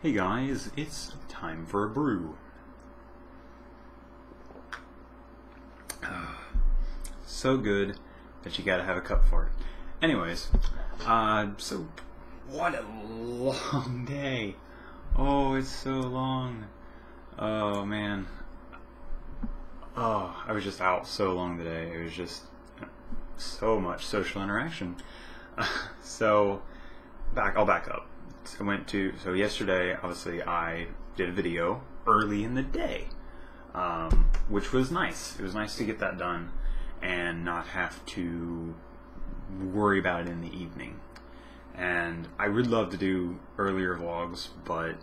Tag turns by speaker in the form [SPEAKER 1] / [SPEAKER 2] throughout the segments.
[SPEAKER 1] Hey guys, it's time for a brew. So good that you gotta have a cup for it. Anyways, so what a long day. Oh, it's so long. Oh man. Oh, I was just out so long today. It was just so much social interaction. So, I'll back up. So yesterday, obviously, I did a video early in the day, which was nice. It was nice to get that done and not have to worry about it in the evening. And I would love to do earlier vlogs, but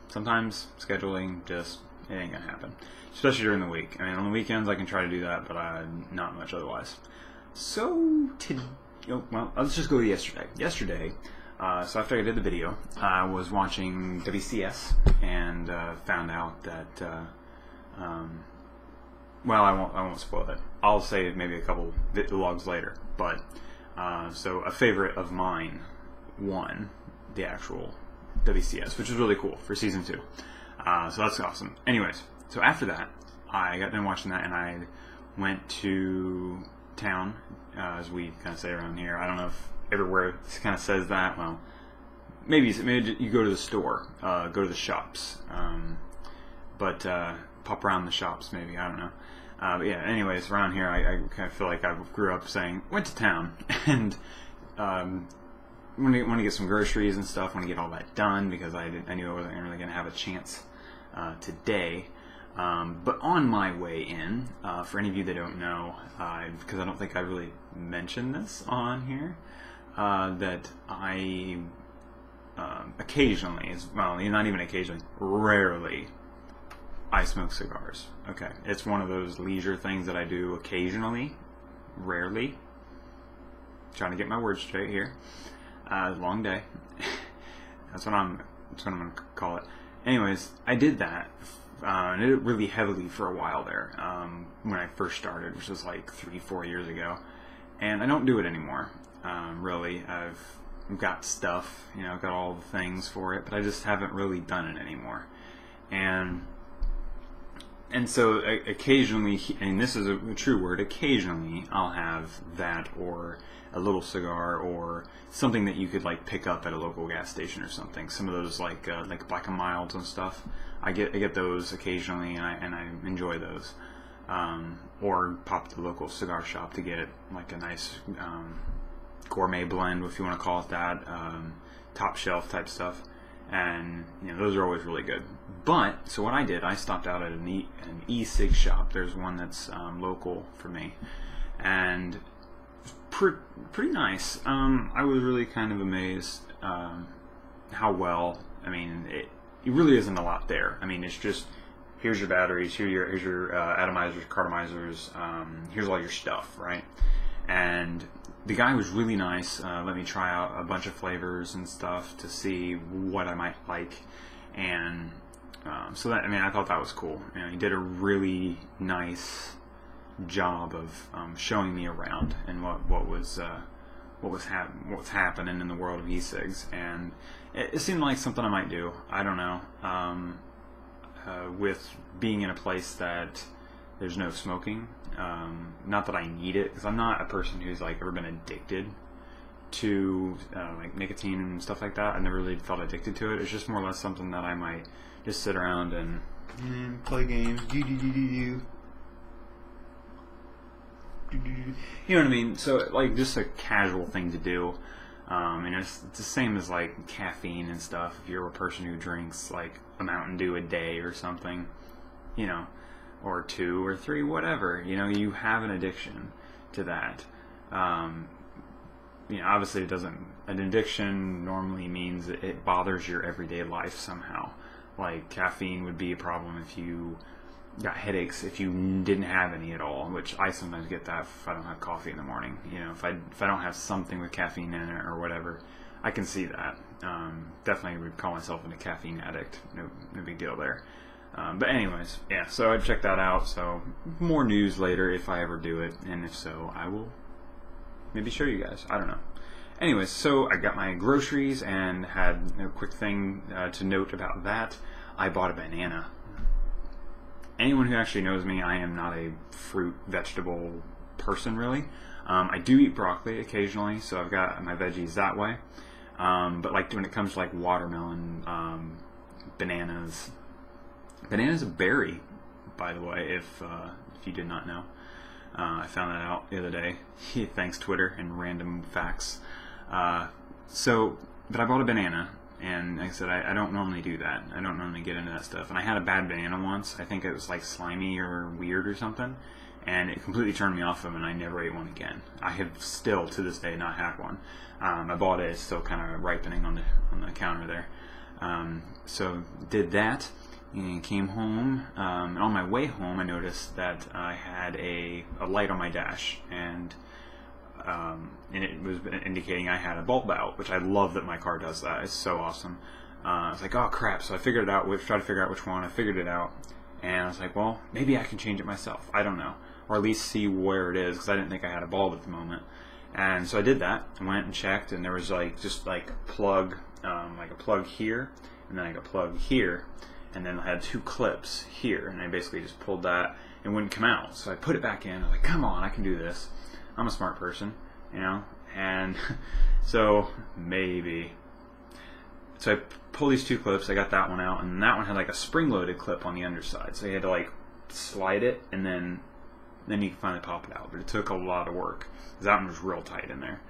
[SPEAKER 1] sometimes scheduling just, it ain't gonna happen. Especially during the week. I mean, on the weekends I can try to do that, but not much otherwise. So, let's just go to yesterday. So after I did the video, I was watching WCS and found out that, I won't spoil it. I'll say maybe a couple vlogs later. But so a favorite of mine won the actual WCS, which is really cool for season 2. So that's awesome. Anyways, so after that, I got done watching that and I went to town, as we kind of say around here. I don't know if everywhere it kind of says that. Well, maybe you go to the store, go to the shops, but pop around the shops maybe, I don't know. But yeah, anyways, around here I kind of feel like I grew up saying went to town and want to get some groceries and stuff, want to get all that done because I knew I wasn't really going to have a chance today. But on my way in, for any of you that don't know, because I don't think I really mentioned this on here, that I occasionally, well, not even occasionally, rarely, I smoke cigars. Okay, it's one of those leisure things that I do occasionally, rarely. Trying to get my words straight here. Long day. That's what I'm going to call it. Anyways, I did that. And I did it really heavily for a while there, when I first started, which was like 3-4 years ago. And I don't do it anymore. Really, I've got stuff, I've got all the things for it, but I just haven't really done it anymore. And so occasionally, and this is a true word, occasionally I'll have that or a little cigar or something that you could like pick up at a local gas station or something. Some of those like Black and Milds and stuff. I get those occasionally, and I enjoy those. Or pop to the local cigar shop to get like a nice gourmet blend, if you want to call it that, top shelf type stuff, and those are always really good. But so what I did, I stopped out at an e-cig shop. There's one that's local for me, and pretty nice. I was really kind of amazed how well. I mean, it really isn't a lot there. I mean, it's just here's your batteries, here's your atomizers, cartomizers, here's all your stuff, right? And the guy was really nice. Let me try out a bunch of flavors and stuff to see what I might like, and so that, I thought that was cool. He did a really nice job of showing me around and what was happening in the world of e-cigs, and it seemed like something I might do. I don't know. With being in a place that there's no smoking, not that I need it, because I'm not a person who's like ever been addicted to like nicotine and stuff like that. I never really felt addicted to it. It's just more or less something that I might just sit around and play games. You know what I mean? So like just a casual thing to do. It's the same as like caffeine and stuff. If you're a person who drinks like a Mountain Dew a day or something, or 2 or 3, whatever, you have an addiction to that. Obviously an addiction normally means it bothers your everyday life somehow. Like caffeine would be a problem if you got headaches if you didn't have any at all, which I sometimes get that if I don't have coffee in the morning. If I don't have something with caffeine in it or whatever, I can see that. Definitely would call myself a caffeine addict. No big deal there. But anyways, yeah, so I'd check that out. So more news later if I ever do it, and if so, I will maybe show you guys. I don't know. anyways, so I got my groceries and had a quick thing to note about that. I bought a banana. Anyone who actually knows me, I am not a fruit, vegetable person, really. I do eat broccoli occasionally, so I've got my veggies that way. But like when it comes to like watermelon, bananas a berry, by the way, if you did not know. I found that out the other day. Thanks Twitter and random facts. But I bought a banana, and like I said, I don't normally do that. I don't normally get into that stuff. And I had a bad banana once. I think it was like slimy or weird or something, and it completely turned me off of them, and I never ate one again. I have still, to this day, not had one. I bought it. It's still kind of ripening on the counter there. So did that, and came home. And on my way home, I noticed that I had a light on my dash, and it was indicating I had a bulb out, which I love that my car does that. It's so awesome. I was like, oh crap! So I figured it out. Tried to figure out which one. I figured it out, and I was like, well, maybe I can change it myself. I don't know, or at least see where it is, because I didn't think I had a bulb at the moment. And so I did that. I went and checked, and there was just a plug, like a plug here, and then like a plug here, and then I had 2 clips here, and I basically just pulled that and wouldn't come out. So I put it back in. I was like, come on, I can do this. I'm a smart person, and so maybe. So I pulled these 2 clips. I got that one out, and that one had like a spring-loaded clip on the underside. So you had to like slide it, and then you can finally pop it out. But it took a lot of work, because that one was real tight in there.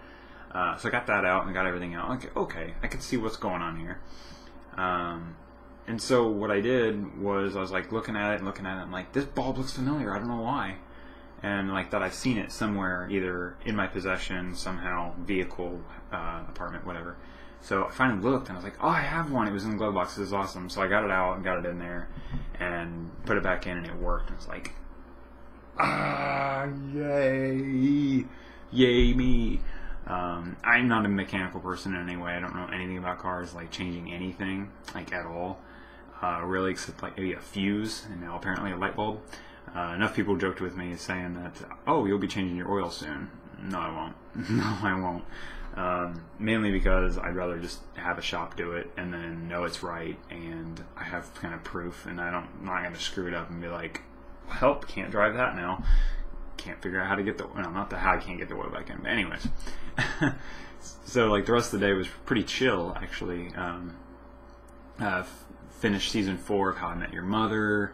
[SPEAKER 1] So I got that out and got everything out. Okay, I can see what's going on here. And so what I did was I was like looking at it. I'm like, this bulb looks familiar. I don't know why. And like that I've seen it somewhere, either in my possession, somehow, vehicle, apartment, whatever. So I finally looked, and I was like, oh, I have one. It was in the glove box. This is awesome. So I got it out and got it in there and put it back in, and it worked. And I was like, yay. Yay me. I'm not a mechanical person in any way. I don't know anything about cars, like changing anything, like at all. Really, except like maybe a fuse, and now apparently a light bulb. Enough people joked with me saying that, oh, you'll be changing your oil soon. No, I won't. No, I won't. Mainly because I'd rather just have a shop do it and then know it's right, and I have kind of proof, and I'm not going to screw it up and be like, help, can't drive that now. Can't figure out how to get not the how I can't get the oil back in, but anyways. So like the rest of the day was pretty chill, actually. Finished season 4 of How I Met Your Mother,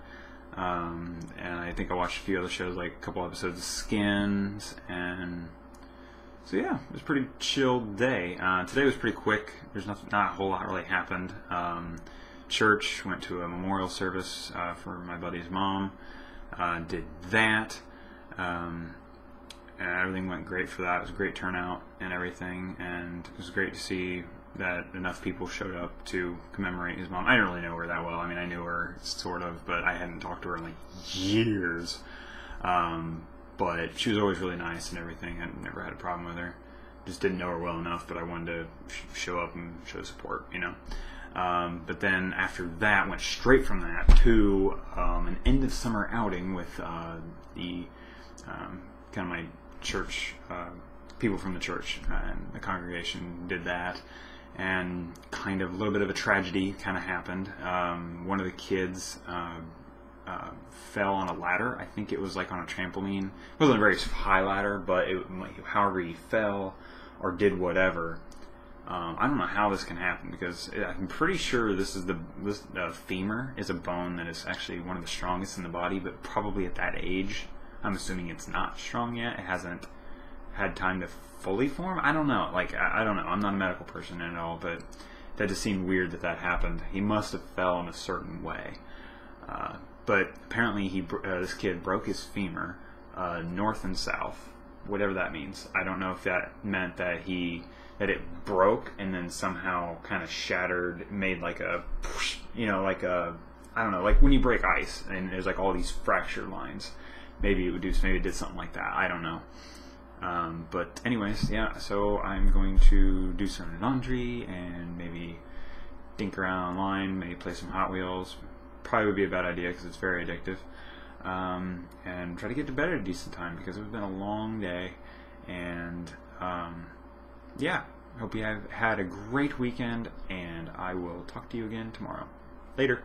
[SPEAKER 1] and I think I watched a few other shows, like a couple episodes of Skins, and so yeah, it was a pretty chill day. Today was pretty quick. There's not a whole lot really happened. Church, went to a memorial service for my buddy's mom. Did that. And everything went great for that. It was a great turnout and everything, and it was great to see that enough people showed up to commemorate his mom. I didn't really know her that well. I mean, I knew her sort of, but I hadn't talked to her in like years. But she was always really nice and everything. I never had a problem with her. Just didn't know her well enough, but I wanted to show up and show support, But then after that, went straight from that to an end of summer outing with the kind of my church, people from the church, and the congregation did that. And kind of a little bit of a tragedy kind of happened. One of the kids fell on a ladder. I think it was like on a trampoline. It wasn't a very high ladder, but however he fell or did whatever. I don't know how this can happen, because I'm pretty sure this femur is a bone that is actually one of the strongest in the body, but probably at that age, I'm assuming it's not strong yet. It hasn't had time to fully form. I don't know. I don't know. I'm not a medical person at all, but that just seemed weird that happened. He must have fell in a certain way. But apparently this kid broke his femur north and south, whatever that means. I don't know if that meant that it broke and then somehow kind of shattered, made like a, I don't know, like when you break ice and there's like all these fracture lines. Maybe it did something like that. I don't know. But anyways, yeah, so I'm going to do some laundry and maybe dink around online, maybe play some Hot Wheels. Probably would be a bad idea because it's very addictive. And try to get to bed at a decent time, because it's been a long day. And yeah, Hope you have had a great weekend, and I will talk to you again tomorrow. Later.